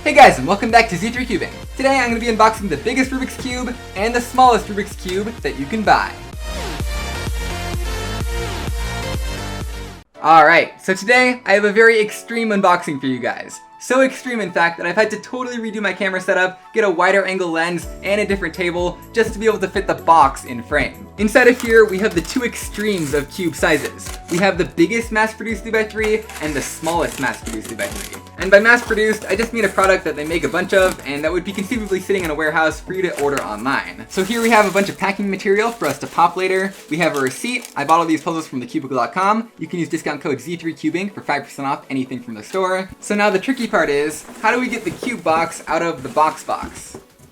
Hey guys, and welcome back to Z3 Cubing. Today I'm going to be unboxing the biggest Rubik's Cube and the smallest Rubik's Cube that you can buy. Alright, so today I have a very extreme unboxing for you guys. So extreme in fact that I've had to totally redo my camera setup, get a wider angle lens, and a different table just to be able to fit the box in frame. Inside of here we have the two extremes of cube sizes. We have the biggest mass-produced 3x3 and the smallest mass-produced 3x3. And by mass-produced, I just mean a product that they make a bunch of and that would be conceivably sitting in a warehouse for you to order online. So here we have a bunch of packing material for us to pop later. We have a receipt. I bought all these puzzles from thecubicle.com. You can use discount code Z3Cubing for 5% off anything from the store. So now the tricky part is, how do we get the cube box out of the box?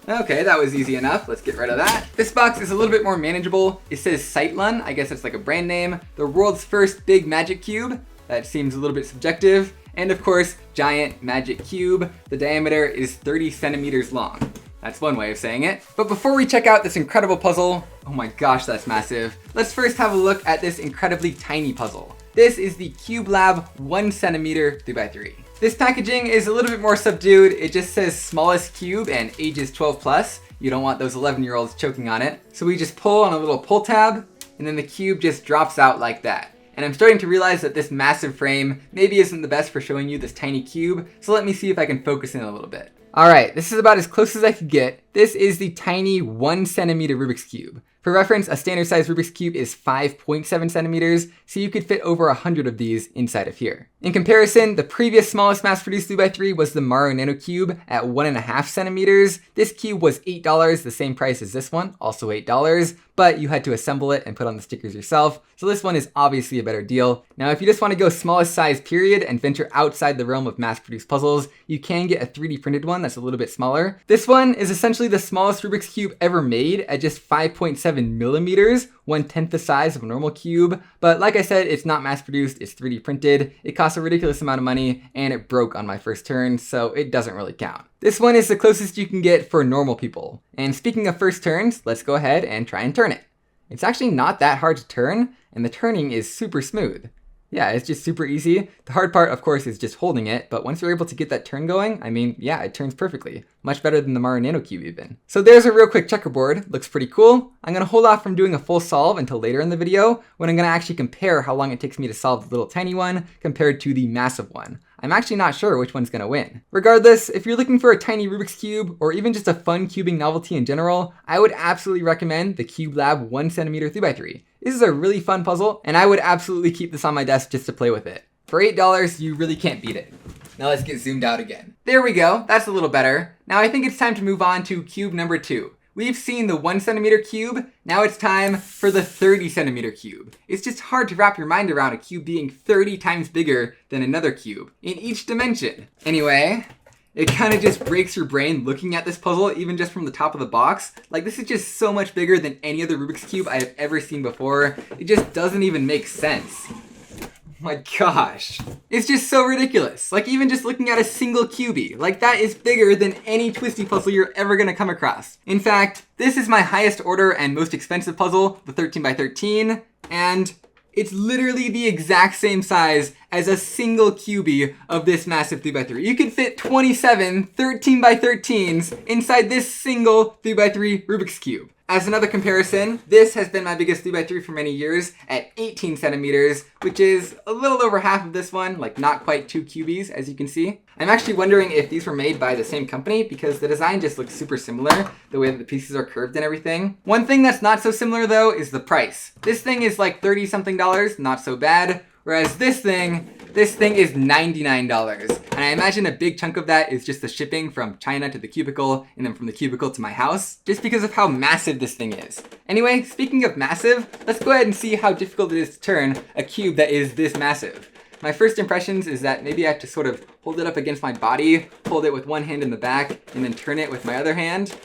Okay, that was easy enough. Let's get rid of that. This box is a little bit more manageable. It says Sightlun. I guess it's like a brand name. The world's first big magic cube. That seems a little bit subjective. And of course, giant magic cube. The diameter is 30 centimeters long. That's one way of saying it. But before we check out this incredible puzzle, oh my gosh, that's massive. Let's first have a look at this incredibly tiny puzzle. This is the Cube Lab 1 centimeter 3x3. This packaging is a little bit more subdued. It just says smallest cube and ages 12 plus. You don't want those 11-year-olds choking on it. So we just pull on a little pull tab and then the cube just drops out like that. And I'm starting to realize that this massive frame maybe isn't the best for showing you this tiny cube. So let me see if I can focus in a little bit. All right, this is about as close as I could get. This is the tiny 1 centimeter Rubik's Cube. For reference, a standard size Rubik's Cube is 5.7 centimeters, so you could fit over 100 of these inside of here. In comparison, the previous smallest mass-produced 3x3 was the Mario Nano Cube at 1.5 centimeters. This cube was $8, the same price as this one, also $8, but you had to assemble it and put on the stickers yourself, so this one is obviously a better deal. Now, if you just want to go smallest size period and venture outside the realm of mass-produced puzzles, you can get a 3D printed one that's a little bit smaller. This one is essentially the smallest Rubik's Cube ever made at just 5.7 millimeters, 1/10 the size of a normal cube. But like I said, it's not mass produced, it's 3D printed. It costs a ridiculous amount of money and it broke on my first turn, so it doesn't really count. This one is the closest you can get for normal people. And speaking of first turns, let's go ahead and try and turn it. It's actually not that hard to turn, and the turning is super smooth. Yeah, it's just super easy. The hard part, of course, is just holding it, but once you're able to get that turn going, I mean, yeah, it turns perfectly. Much better than the Mario Nano Cube even. So there's a real quick checkerboard. Looks pretty cool. I'm gonna hold off from doing a full solve until later in the video, when I'm gonna actually compare how long it takes me to solve the little tiny one compared to the massive one. I'm actually not sure which one's gonna win. Regardless, if you're looking for a tiny Rubik's Cube, or even just a fun cubing novelty in general, I would absolutely recommend the Cube Lab 1 centimeter 3x3. This is a really fun puzzle, and I would absolutely keep this on my desk just to play with it. For $8, you really can't beat it. Now let's get zoomed out again. There we go, that's a little better. Now I think it's time to move on to cube number 2. We've seen the 1 centimeter cube, now it's time for the 30 centimeter cube. It's just hard to wrap your mind around a cube being 30 times bigger than another cube in each dimension. Anyway, it kind of just breaks your brain looking at this puzzle, even just from the top of the box. Like, this is just so much bigger than any other Rubik's Cube I have ever seen before. It just doesn't even make sense. Oh my gosh. It's just so ridiculous. Like, even just looking at a single cubie, like that is bigger than any twisty puzzle you're ever gonna come across. In fact, this is my highest order and most expensive puzzle, the 13x13, and it's literally the exact same size as a single cubie of this massive 3x3. You could fit 27 13x13s inside this single 3x3 Rubik's Cube. As another comparison, this has been my biggest 3x3 for many years at 18 centimeters, which is a little over half of this one, like not quite 2 cubies, as you can see. I'm actually wondering if these were made by the same company because the design just looks super similar, the way that the pieces are curved and everything. One thing that's not so similar though is the price. This thing is like $30 something, not so bad, whereas this thing is $99. And I imagine a big chunk of that is just the shipping from China to the cubicle and then from the cubicle to my house, just because of how massive this thing is. Anyway, speaking of massive, let's go ahead and see how difficult it is to turn a cube that is this massive. My first impressions is that maybe I have to sort of hold it up against my body, hold it with one hand in the back, and then turn it with my other hand.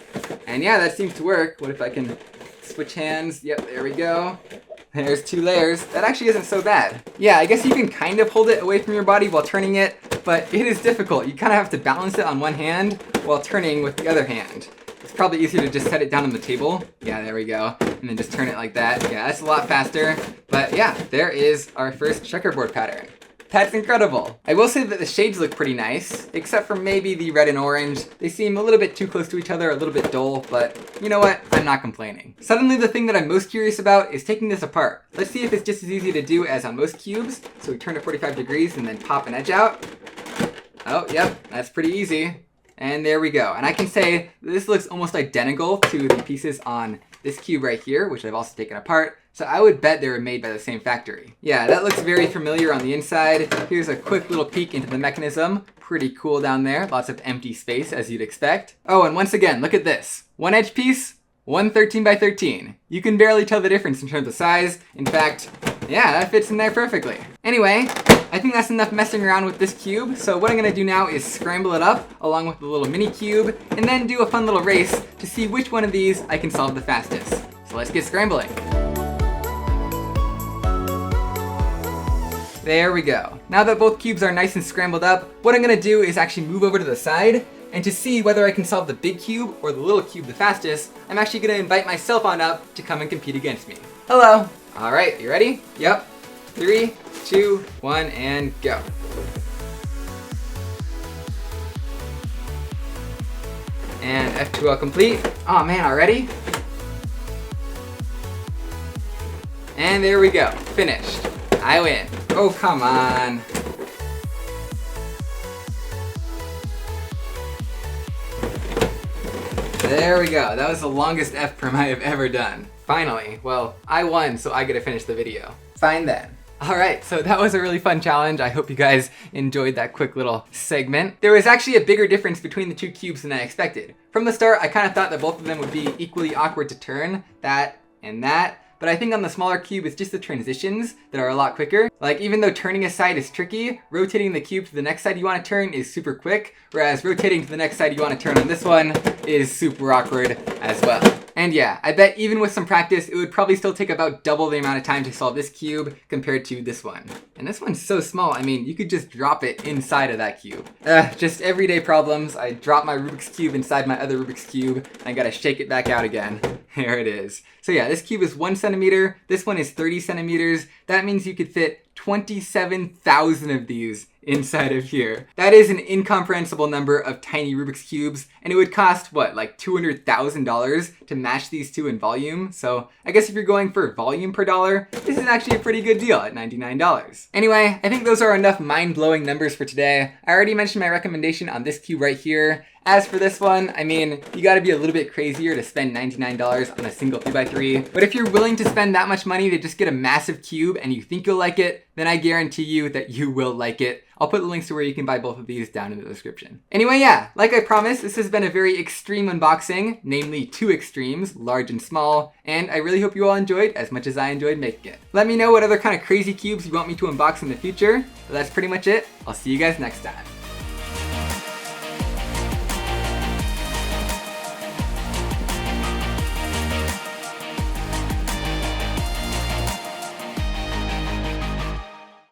And yeah, that seems to work. What if I can switch hands? Yep, there we go. There's 2 layers. That actually isn't so bad. Yeah, I guess you can kind of hold it away from your body while turning it, but it is difficult. You kind of have to balance it on one hand while turning with the other hand. It's probably easier to just set it down on the table. Yeah, there we go. And then just turn it like that. Yeah, that's a lot faster. But yeah, there is our first checkerboard pattern. That's incredible. I will say that the shades look pretty nice, except for maybe the red and orange. They seem a little bit too close to each other, a little bit dull, but you know what? I'm not complaining. Suddenly the thing that I'm most curious about is taking this apart. Let's see if it's just as easy to do as on most cubes. So we turn it 45 degrees and then pop an edge out. Oh, yep, that's pretty easy. And there we go. And I can say this looks almost identical to the pieces on this cube right here, which I've also taken apart. So I would bet they were made by the same factory. Yeah, that looks very familiar on the inside. Here's a quick little peek into the mechanism. Pretty cool down there. Lots of empty space, as you'd expect. Oh, and once again, look at this. One edge piece, one 13 by 13. You can barely tell the difference in terms of size. In fact, yeah, that fits in there perfectly. Anyway, I think that's enough messing around with this cube. So what I'm gonna do now is scramble it up along with the little mini cube and then do a fun little race to see which one of these I can solve the fastest. So let's get scrambling. There we go. Now that both cubes are nice and scrambled up, what I'm gonna do is actually move over to the side, and to see whether I can solve the big cube or the little cube the fastest, I'm actually gonna invite myself on up to come and compete against me. Hello. All right, you ready? Yep. 3, 2, 1, and go. And F2L complete. Oh man, already? And there we go, finished. I win. Oh, come on. There we go. That was the longest F perm I have ever done. Finally. Well, I won, so I get to finish the video. Fine then. Alright, so that was a really fun challenge. I hope you guys enjoyed that quick little segment. There was actually a bigger difference between the two cubes than I expected. From the start, I kind of thought that both of them would be equally awkward to turn, that and that. But I think on the smaller cube, it's just the transitions that are a lot quicker. Like, even though turning a side is tricky, rotating the cube to the next side you want to turn is super quick, whereas rotating to the next side you want to turn on this one is super awkward as well. And yeah, I bet even with some practice, it would probably still take about double the amount of time to solve this cube compared to this one. And this one's so small, I mean, you could just drop it inside of that cube. Just everyday problems. I drop my Rubik's Cube inside my other Rubik's Cube, and I gotta shake it back out again. There it is. So yeah, this cube is 1 centimeter, this one is 30 centimeters. That means you could fit 27,000 of these inside of here. That is an incomprehensible number of tiny Rubik's Cubes, and it would cost, what, like $200,000 to match these two in volume? So I guess if you're going for volume per dollar, this is actually a pretty good deal at $99. Anyway, I think those are enough mind-blowing numbers for today. I already mentioned my recommendation on this cube right here. As for this one, I mean, you gotta be a little bit crazier to spend $99 on a single 3x3. But if you're willing to spend that much money to just get a massive cube and you think you'll like it, then I guarantee you that you will like it. I'll put the links to where you can buy both of these down in the description. Anyway, yeah, like I promised, this has been a very extreme unboxing, namely 2 extremes, large and small, and I really hope you all enjoyed as much as I enjoyed making it. Let me know what other kind of crazy cubes you want me to unbox in the future. But that's pretty much it. I'll see you guys next time.